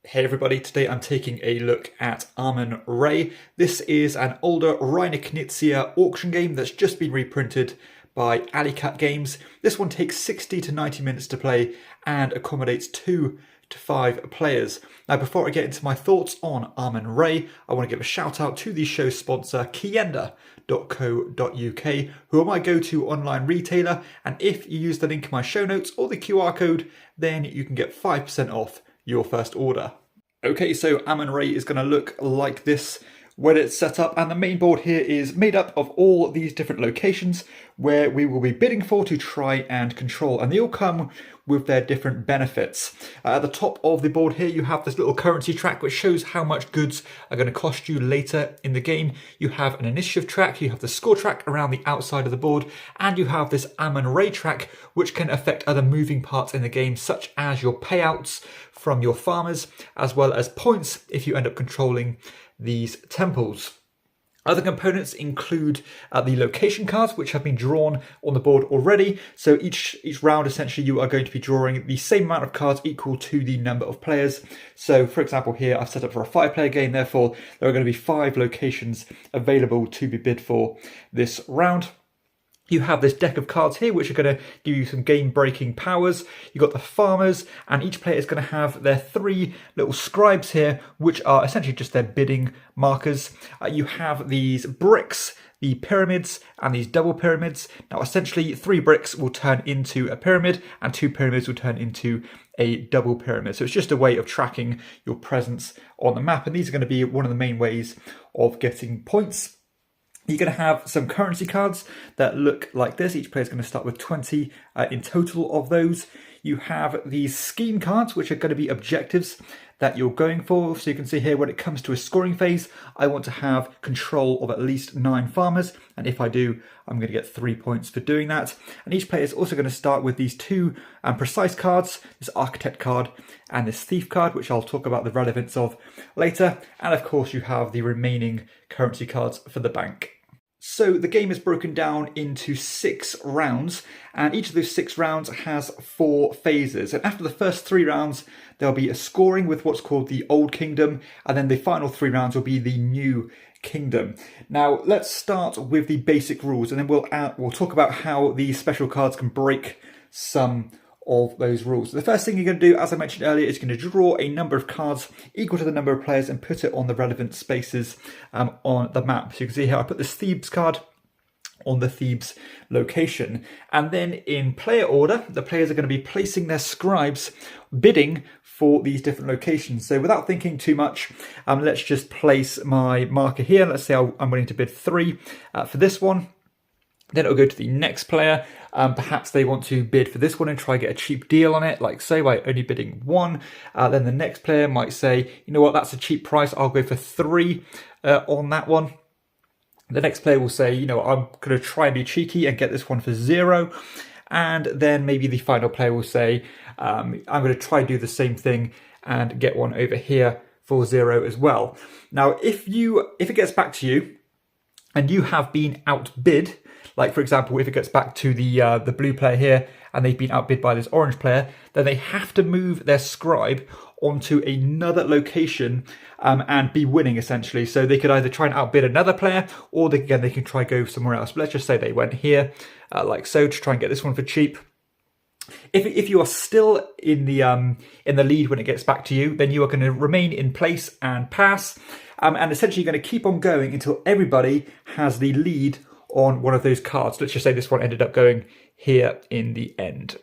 Hey everybody, today I'm taking a look at Amun-Re. This is an older Reiner Knizia auction game that's just been reprinted by Alicat Games. This one takes 60 to 90 minutes to play and accommodates 2 to 5 players. Now before I get into my thoughts on Amun-Re, I want to give a shout out to the show sponsor KIENDA.co.uk, who are my go-to online retailer, and if you use the link in my show notes or the QR code, then you can get 5% off your first order. Okay, so Amun-Re is going to look like this when it's set up, and the main board here is made up of all these different locations where we will be bidding for to try and control, and they all come with their different benefits. At the top of the board here you have this little currency track which shows how much goods are going to cost you later in the game. You have an initiative track, you have the score track around the outside of the board, and you have this Amun-Re track which can affect other moving parts in the game, such as your payouts from your farmers, as well as points if you end up controlling these temples. Other components include the location cards, which have been drawn on the board already. So each round, essentially, you are going to be drawing the same amount of cards equal to the number of players. So, for example, here I've set up for a 5-player game. Therefore, there are going to be 5 locations available to be bid for this round. You have this deck of cards here, which are going to give you some game-breaking powers. You've got the farmers, and each player is going to have their 3 little scribes here, which are essentially just their bidding markers. You have these bricks, the pyramids, and these double pyramids. Now, essentially, 3 bricks will turn into a pyramid, and 2 pyramids will turn into a double pyramid. So it's just a way of tracking your presence on the map, and these are going to be one of the main ways of getting points. You're going to have some currency cards that look like this. Each player is going to start with 20 in total of those. You have these scheme cards, which are going to be objectives that you're going for. So you can see here, when it comes to a scoring phase, I want to have control of at least 9 farmers. And if I do, I'm going to get 3 points for doing that. And each player is also going to start with these 2 precise cards, this architect card and this thief card, which I'll talk about the relevance of later. And of course, you have the remaining currency cards for the bank. So the game is broken down into 6 rounds, and each of those 6 rounds has 4 phases. And after the first 3 rounds, there'll be a scoring with what's called the Old Kingdom, and then the final 3 rounds will be the New Kingdom. Now, let's start with the basic rules, and then we'll talk about how these special cards can break some of those rules. The first thing you're going to do, as I mentioned earlier, is going to draw a number of cards equal to the number of players and put it on the relevant spaces on the map. So you can see here I put this Thebes card on the Thebes location, and then in player order the players are going to be placing their scribes bidding for these different locations. So without thinking too much, let's just place my marker here. Let's say I'm willing to bid 3 for this one. Then it'll go to the next player. Perhaps they want to bid for this one and try and get a cheap deal on it, like so, by only bidding 1. Then the next player might say, you know what, that's a cheap price, I'll go for 3 on that one. The next player will say, you know, I'm going to try and be cheeky and get this one for 0. And then maybe the final player will say, I'm going to try and do the same thing and get one over here for 0 as well. Now, if it gets back to you and you have been outbid, like for example, if it gets back to the blue player here and they've been outbid by this orange player, then they have to move their scribe onto another location and be winning, essentially. So they could either try and outbid another player, or they can try go somewhere else. But let's just say they went here, like so, to try and get this one for cheap. If you are still in the lead when it gets back to you, then you are going to remain in place and pass, and essentially you're going to keep on going until everybody has the lead on one of those cards. Let's just say this one ended up going here in the end.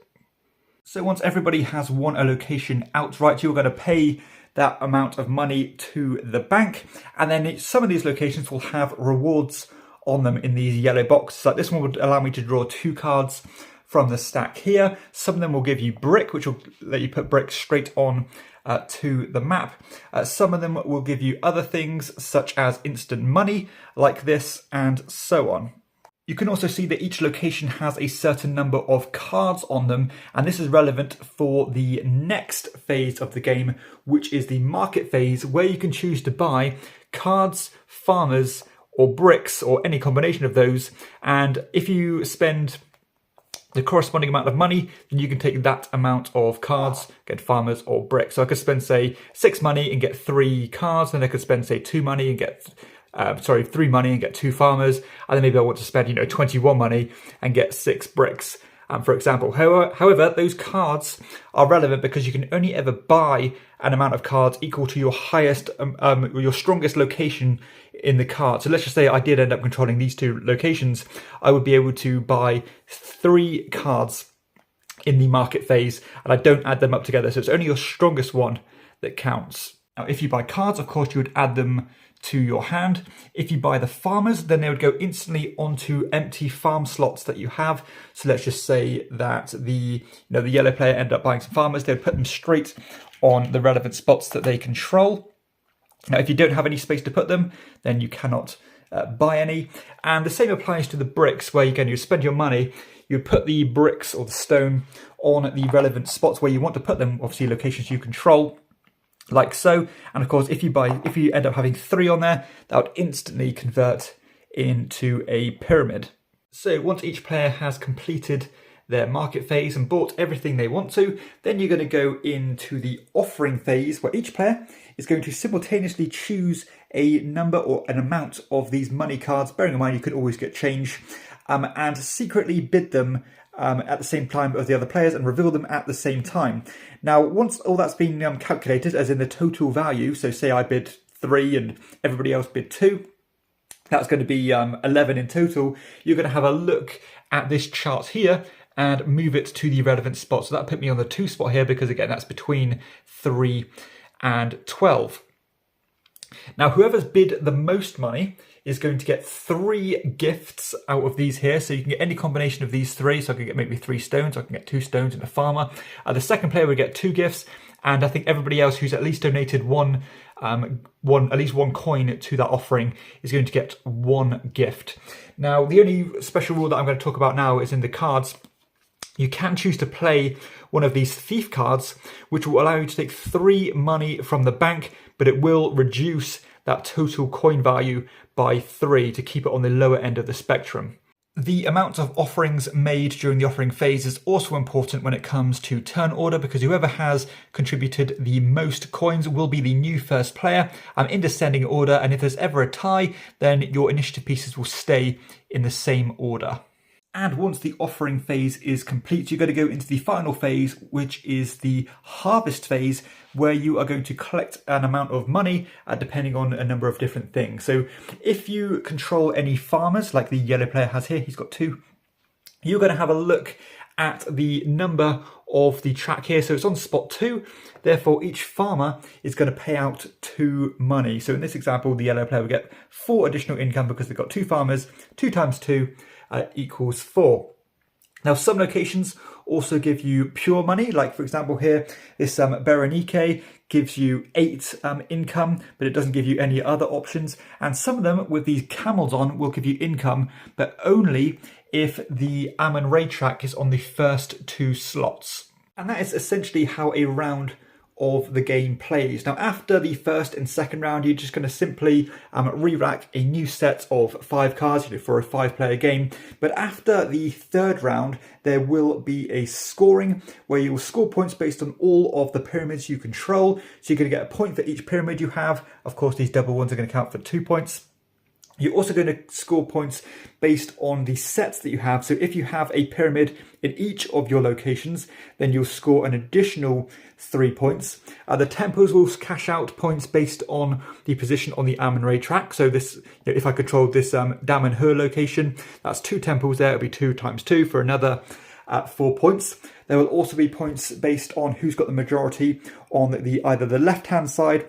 So once everybody has won a location outright, you're going to pay that amount of money to the bank, and then some of these locations will have rewards on them in these yellow boxes. Like this one would allow me to draw 2 cards from the stack here. Some of them will give you brick, which will let you put bricks straight on to the map. Some of them will give you other things such as instant money like this, and so on. You can also see that each location has a certain number of cards on them, and this is relevant for the next phase of the game, which is the market phase, where you can choose to buy cards, farmers, or bricks, or any combination of those. And if you spend the corresponding amount of money, then you can take that amount of cards, get farmers or bricks. So I could spend, say, 6 money and get 3 cards, then I could spend, say, 2 money and get 3 money and get 2 farmers, and then maybe I want to spend, 21 money and get 6 bricks, for example. However, those cards are relevant because you can only ever buy an amount of cards equal to your highest, your strongest location in the card. So let's just say I did end up controlling these 2 locations. I would be able to buy 3 cards in the market phase, and I don't add them up together. So it's only your strongest one that counts. Now, if you buy cards, of course, you would add them to your hand. If you buy the farmers, then they would go instantly onto empty farm slots that you have. So let's just say that the yellow player ended up buying some farmers. They would put them straight on the relevant spots that they control. Now, if you don't have any space to put them, then you cannot buy any. And the same applies to the bricks, where again, you spend your money, you put the bricks or the stone on the relevant spots where you want to put them, obviously locations you control, like so. And of course, if you end up having 3 on there, that would instantly convert into a pyramid. So once each player has completed their market phase and bought everything they want to, then you're going to go into the offering phase, where each player is going to simultaneously choose a number or an amount of these money cards, bearing in mind you could always get change, and secretly bid them at the same time as the other players and reveal them at the same time. Now, once all that's been calculated, as in the total value, so say I bid 3 and everybody else bid 2, that's going to be 11 in total. You're going to have a look at this chart here and move it to the relevant spot. So that put me on the 2 spot here, because again, that's between 3 and 12. Now, whoever's bid the most money is going to get 3 gifts out of these here. So you can get any combination of these 3. So I can get maybe 3 stones, I can get 2 stones and a farmer. The second player would get 2 gifts. And I think everybody else who's at least donated at least one coin to that offering is going to get 1 gift. Now, the only special rule that I'm going to talk about now is in the cards. You can choose to play one of these thief cards, which will allow you to take 3 money from the bank, but it will reduce that total coin value by 3 to keep it on the lower end of the spectrum. The amount of offerings made during the offering phase is also important when it comes to turn order, because whoever has contributed the most coins will be the new first player in descending order, and if there's ever a tie, then your initiative pieces will stay in the same order. And once the offering phase is complete, you're going to go into the final phase, which is the harvest phase, where you are going to collect an amount of money depending on a number of different things. So if you control any farmers, like the yellow player has here, he's got 2, you're going to have a look at the number of the track here. So it's on spot 2, therefore each farmer is going to pay out 2 money. So in this example, the yellow player will get 4 additional income because they've got 2 farmers. 2 times 2 equals 4. Now, some locations also give you pure money, like for example here, this Berenike gives you 8 income, but it doesn't give you any other options. And some of them with these camels on will give you income, but only if the Amun-Re track is on the first 2 slots. And that is essentially how a round of the game plays. Now, after the first and second round, you're just going to simply re-rack a new set of 5 cards for a 5-player game. But after the third round, there will be a scoring where you will score points based on all of the pyramids you control. So you're going to get a point for each pyramid you have. Of course, these double ones are going to count for 2 points. You're also going to score points based on the sets that you have. So if you have a pyramid in each of your locations, then you'll score an additional 3 points. The temples will cash out points based on the position on the Amun-Re track. So this, if I controlled this Amun-Re location, that's 2 temples there. It'll be 2 times 2 for another 4 points. There will also be points based on who's got the majority on either the left-hand side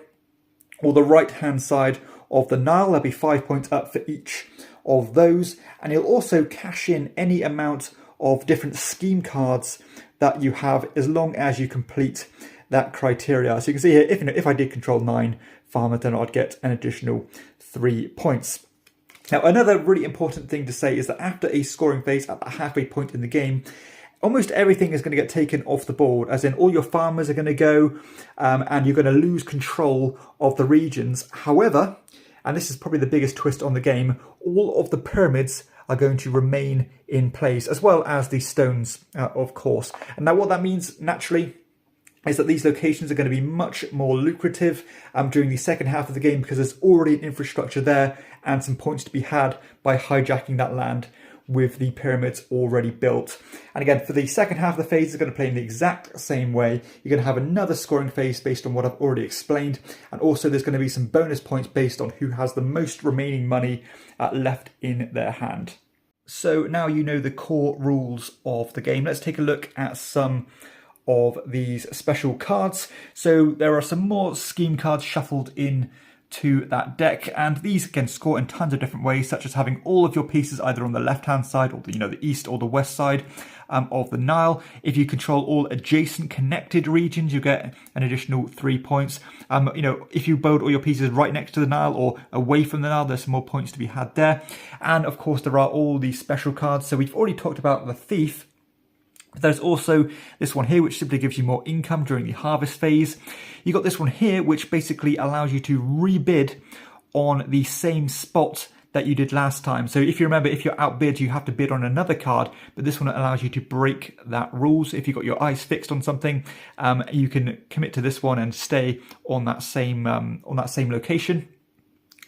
or the right-hand side of the Nile. There'll be 5 points up for each of those, and you'll also cash in any amount of different scheme cards that you have as long as you complete that criteria. So you can see here, if I did control 9 farmers, then I'd get an additional 3 points. Now, another really important thing to say is that after a scoring phase at the halfway point in the game, almost everything is going to get taken off the board, as in all your farmers are going to go and you're going to lose control of the regions. However, and this is probably the biggest twist on the game, all of the pyramids are going to remain in place, as well as the stones, of course. And now what that means, naturally, is that these locations are going to be much more lucrative during the second half of the game, because there's already an infrastructure there and some points to be had by hijacking that land with the pyramids already built. And again, for the second half of the phase, it's going to play in the exact same way. You're going to have another scoring phase based on what I've already explained, and also there's going to be some bonus points based on who has the most remaining money left in their hand. So now you know the core rules of the game. Let's take a look at some of these special cards. So there are some more scheme cards shuffled in to that deck, and these can score in tons of different ways, such as having all of your pieces either on the left hand side or the east or the west side of the Nile. If you control all adjacent connected regions, you get an additional 3 points. If you build all your pieces right next to the Nile or away from the Nile, there's some more points to be had there. And of course there are all these special cards. So we've already talked about the Thief. There's also this one here, which simply gives you more income during the harvest phase. You got this one here, which basically allows you to rebid on the same spot that you did last time. So if you remember, if you're outbid, you have to bid on another card, but this one allows you to break that rules. If you've got your eyes fixed on something, you can commit to this one and stay on that same location.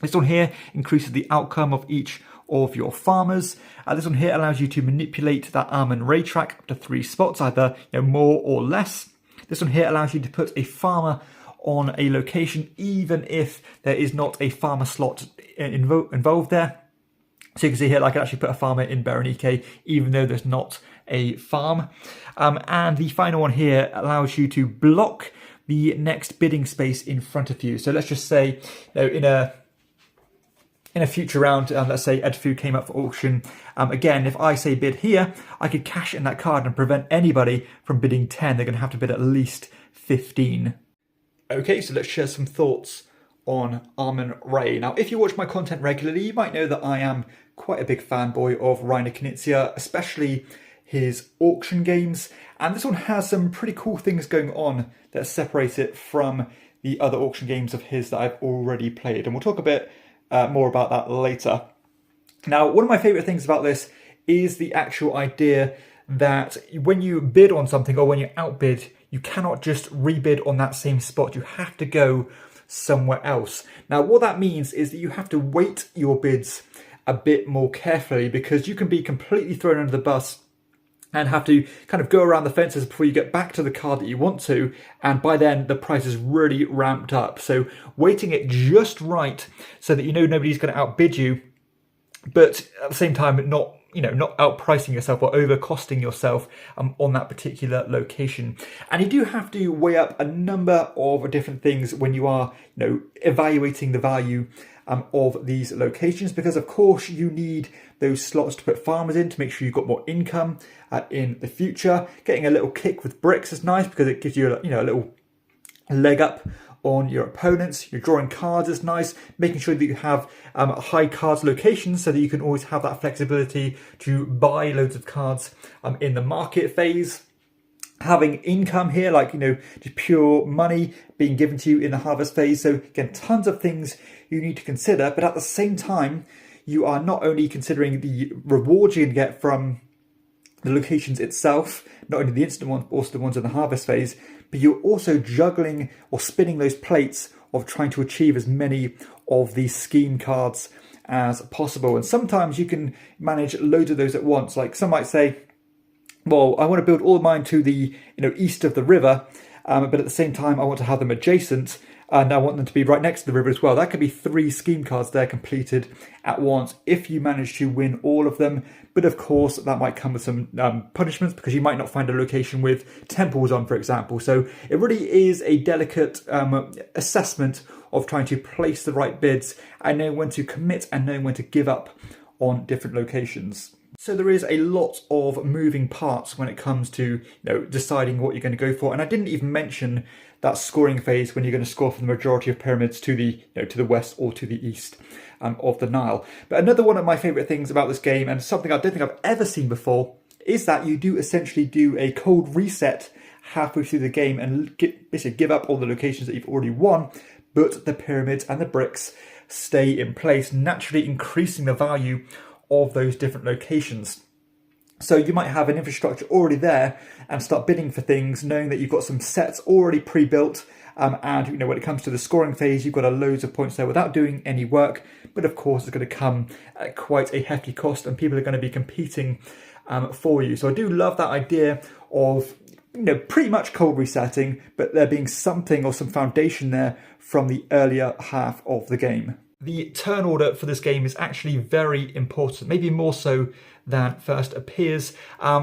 This one here increases the outcome of each of your farmers. This one here allows you to manipulate that Amun-Re track up to 3 spots, either more or less. This one here allows you to put a farmer on a location even if there is not a farmer slot involved there. So you can see here, I can actually put a farmer in Berenike even though there's not a farm. And the final one here allows you to block the next bidding space in front of you. So let's just say, in a future round, let's say Edfu came up for auction. Again, if I say bid here, I could cash in that card and prevent anybody from bidding 10. They're going to have to bid at least 15. Okay, so let's share some thoughts on Amun-Re. Now, if you watch my content regularly, you might know that I am quite a big fanboy of Reiner Knizia, especially his auction games. And this one has some pretty cool things going on that separate it from the other auction games of his that I've already played. And we'll talk a bit more about that later. Now, one of my favourite things about this is the actual idea that when you bid on something or when you outbid, you cannot just rebid on that same spot. You have to go somewhere else. Now, what that means is that you have to weight your bids a bit more carefully, because you can be completely thrown under the bus and have to kind of go around the fences before you get back to the card that you want to, and by then the price is really ramped up. So weighting it just right so that you know nobody's going to outbid you, but at the same time not outpricing yourself or overcosting yourself on that particular location. And you do have to weigh up a number of different things when you are evaluating the value of these locations, because of course you need those slots to put farmers in to make sure you've got more income in the future. Getting a little kick with bricks is nice because it gives you a little leg up on your opponents. Your drawing cards is nice, making sure that you have high cards locations so that you can always have that flexibility to buy loads of cards in the market phase. Having income here, just pure money being given to you in the harvest phase. So again, tons of things you need to consider, but at the same time, you are not only considering the rewards you can get from the locations itself, not only the instant ones, but also the ones in the harvest phase, but you're also juggling or spinning those plates of trying to achieve as many of these scheme cards as possible. And sometimes you can manage loads of those at once. Like some might say, well, I want to build all of mine to the east of the river, but at the same time I want to have them adjacent, and I want them to be right next to the river as well. That could be 3 scheme cards there completed at once if you manage to win all of them. But of course, that might come with some punishments, because you might not find a location with temples on, for example. So it really is a delicate assessment of trying to place the right bids and knowing when to commit and knowing when to give up on different locations. So there is a lot of moving parts when it comes to deciding what you're going to go for. And I didn't even mention that scoring phase when you're going to score for the majority of pyramids to the to the west or to the east of the Nile. But another one of my favourite things about this game, and something I don't think I've ever seen before, is that you do essentially do a cold reset halfway through the game and basically give up all the locations that you've already won, but the pyramids and the bricks stay in place, naturally increasing the value of those different locations. So you might have an infrastructure already there and start bidding for things, knowing that you've got some sets already pre-built. And when it comes to the scoring phase, you've got loads of points there without doing any work. But of course, it's going to come at quite a hefty cost, and people are going to be competing for you. So I do love that idea of pretty much cold resetting, but there being something or some foundation there from the earlier half of the game. The turn order for this game is actually very important, maybe more so than first appears,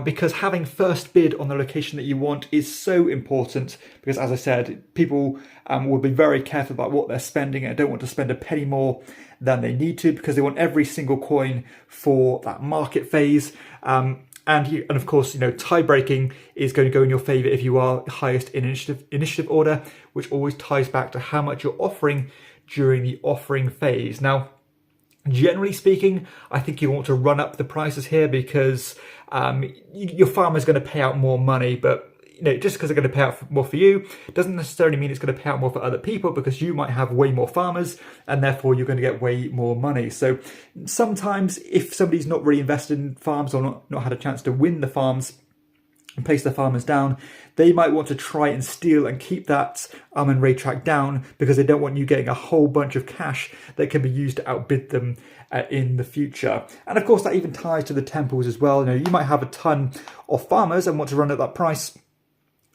because having first bid on the location that you want is so important, because as I said, people will be very careful about what they're spending and don't want to spend a penny more than they need to, because they want every single coin for that market phase. And of course, tie breaking is going to go in your favor if you are highest in initiative order, which always ties back to how much you're offering during the offering phase. Now, generally speaking, I think you want to run up the prices here, because your farmer is going to pay out more money, but just because they're going to pay out more for you doesn't necessarily mean it's going to pay out more for other people, because you might have way more farmers and therefore you're going to get way more money. So sometimes if somebody's not really invested in farms or not had a chance to win the farms and place the farmers down, they might want to try and steal and keep that Amun-Re track down, because they don't want you getting a whole bunch of cash that can be used to outbid them in the future. And of course that even ties to the temples as well. You might have a ton of farmers and want to run at that price,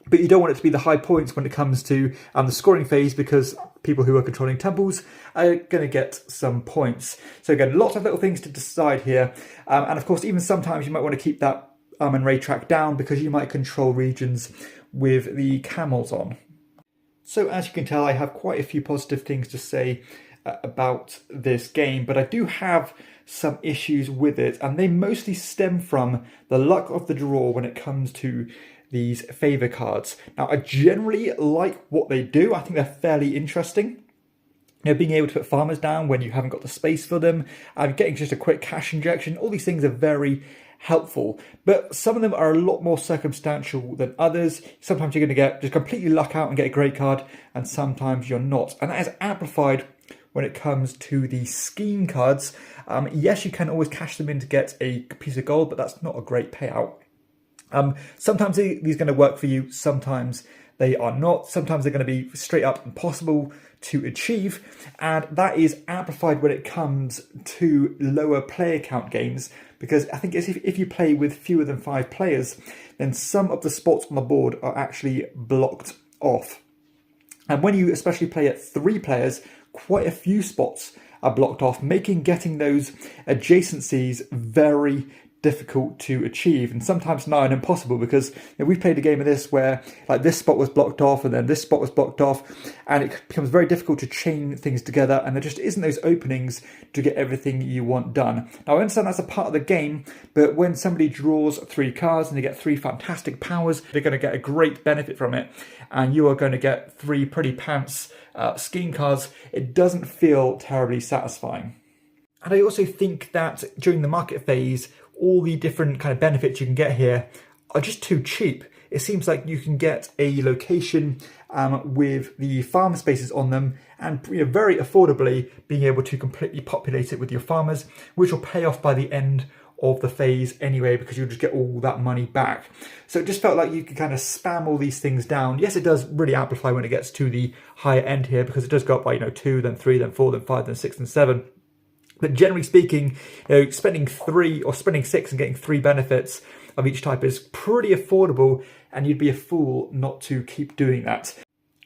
but you don't want it to be the high points when it comes to the scoring phase, because people who are controlling temples are going to get some points. So again, lots of little things to decide here. And of course, even sometimes you might want to keep that Amun-Re track down, because you might control regions with the camels on. So as you can tell, I have quite a few positive things to say about this game, but I do have some issues with it, and they mostly stem from the luck of the draw when it comes to these favour cards. Now, I generally like what they do. I think they're fairly interesting. Being able to put farmers down when you haven't got the space for them, getting just a quick cash injection, all these things are very helpful, but some of them are a lot more circumstantial than others. Sometimes you're going to get just completely luck out and get a great card, and sometimes you're not. And that is amplified when it comes to the scheme cards. Yes, you can always cash them in to get a piece of gold, but that's not a great payout. Sometimes these are going to work for you, sometimes they are not. Sometimes they're going to be straight up impossible to achieve, and that is amplified when it comes to lower player count games, because I think if you play with fewer than 5 players, then some of the spots on the board are actually blocked off. And when you especially play at 3 players, quite a few spots are blocked off, making getting those adjacencies very difficult to achieve, and sometimes nigh on impossible, because we've played a game of this where like this spot was blocked off and then this spot was blocked off, and it becomes very difficult to chain things together, and there just isn't those openings to get everything you want done. Now I understand that's a part of the game, but when somebody draws 3 cards and they get 3 fantastic powers, they're going to get a great benefit from it, and you are going to get 3 pretty pants scheme cards. It doesn't feel terribly satisfying. And I also think that during the market phase, all the different kind of benefits you can get here are just too cheap. It seems like you can get a location with the farm spaces on them, and very affordably being able to completely populate it with your farmers, which will pay off by the end of the phase anyway, because you'll just get all that money back. So it just felt like you could kind of spam all these things down. Yes, it does really amplify when it gets to the higher end here, because it does go up by 2, then 3, then 4, then 5, then 6, and 7. But generally speaking, spending 3 or spending 6 and getting 3 benefits of each type is pretty affordable, and you'd be a fool not to keep doing that.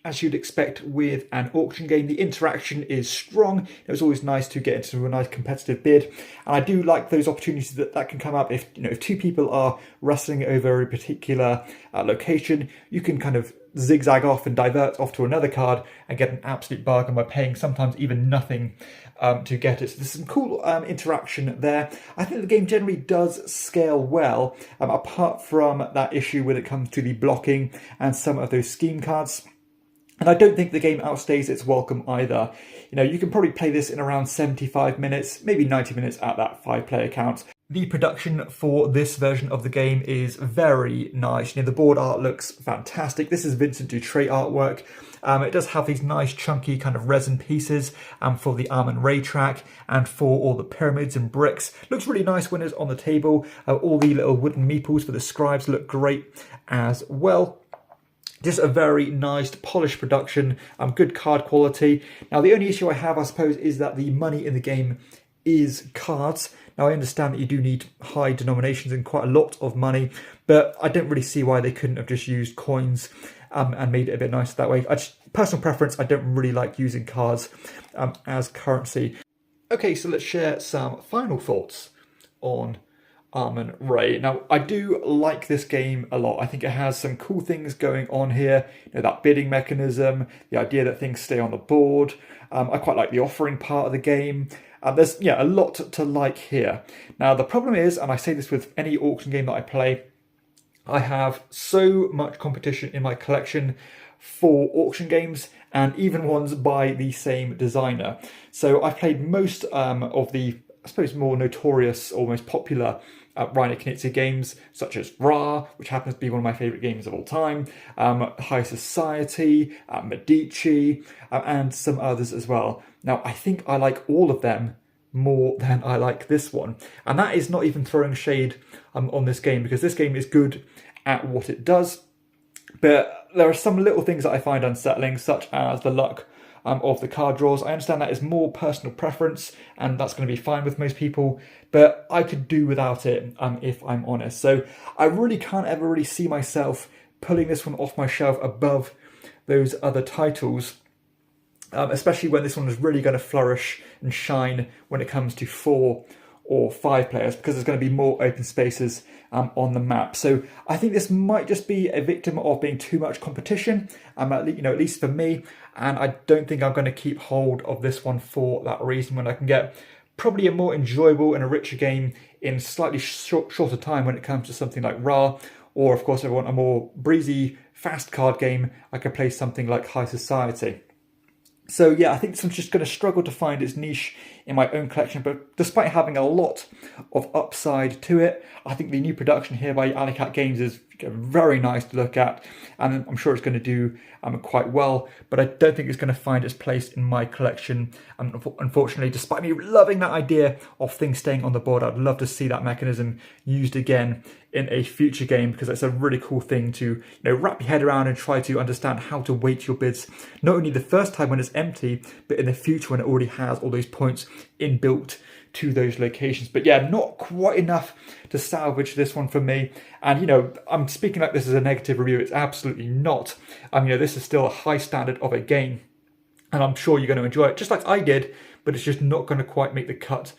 As you'd expect with an auction game, the interaction is strong. It's always nice to get into a nice competitive bid, and I do like those opportunities that can come up if if 2 people are wrestling over a particular location. You can kind of zigzag off and divert off to another card and get an absolute bargain by paying sometimes even nothing to get it. So there's some cool interaction there. I think the game generally does scale well, apart from that issue when it comes to the blocking and some of those scheme cards. And I don't think the game outstays its welcome either. You can probably play this in around 75 minutes, maybe 90 minutes at that 5-player count. The production for this version of the game is very nice. The board art looks fantastic. This is Vincent Dutrait artwork. It does have these nice chunky kind of resin pieces for the Amun-Re track and for all the pyramids and bricks. Looks really nice when it's on the table. All the little wooden meeples for the scribes look great as well. Just a very nice polished production, good card quality. Now the only issue I have, I suppose, is that the money in the game is cards. Now I understand that you do need high denominations and quite a lot of money, but I don't really see why they couldn't have just used coins and made it a bit nicer that way. Personal preference, I don't really like using cards as currency. Okay, so let's share some final thoughts on Amun-Re. Now, I do like this game a lot. I think it has some cool things going on here. You know, that bidding mechanism, the idea that things stay on the board. I quite like the offering part of the game. There's a lot to like here. Now, the problem is, and I say this with any auction game that I play, I have so much competition in my collection for auction games, and even ones by the same designer. So I've played most of the, I suppose, more notorious or most popular Reiner Knizia games, such as Ra, which happens to be one of my favourite games of all time, High Society, Medici, and some others as well. Now, I think I like all of them more than I like this one. And that is not even throwing shade on this game, because this game is good at what it does. But there are some little things that I find unsettling, such as the luck of the card draws. I understand that is more personal preference, and that's going to be fine with most people, but I could do without it if I'm honest. So I really can't ever really see myself pulling this one off my shelf above those other titles, especially when this one is really going to flourish and shine when it comes to 4 or 5 players, because there's going to be more open spaces on the map. So I think this might just be a victim of being too much competition, at least for me, and I don't think I'm going to keep hold of this one for that reason, when I can get probably a more enjoyable and a richer game in slightly shorter time when it comes to something like Ra, or of course if I want a more breezy, fast card game, I could play something like High Society. So yeah, I think this one's just going to struggle to find its niche in my own collection, but despite having a lot of upside to it, I think the new production here by Alleycat Games is very nice to look at, and I'm sure it's going to do quite well, but I don't think it's going to find its place in my collection, unfortunately. Despite me loving that idea of things staying on the board, I'd love to see that mechanism used again in a future game, because it's a really cool thing to wrap your head around and try to understand how to weight your bids, not only the first time when it's empty, but in the future when it already has all those points inbuilt to those locations. But yeah, not quite enough to salvage this one for me. And I'm speaking like this is a negative review. It's absolutely not. This is still a high standard of a game, and I'm sure you're going to enjoy it just like I did, but it's just not going to quite make the cut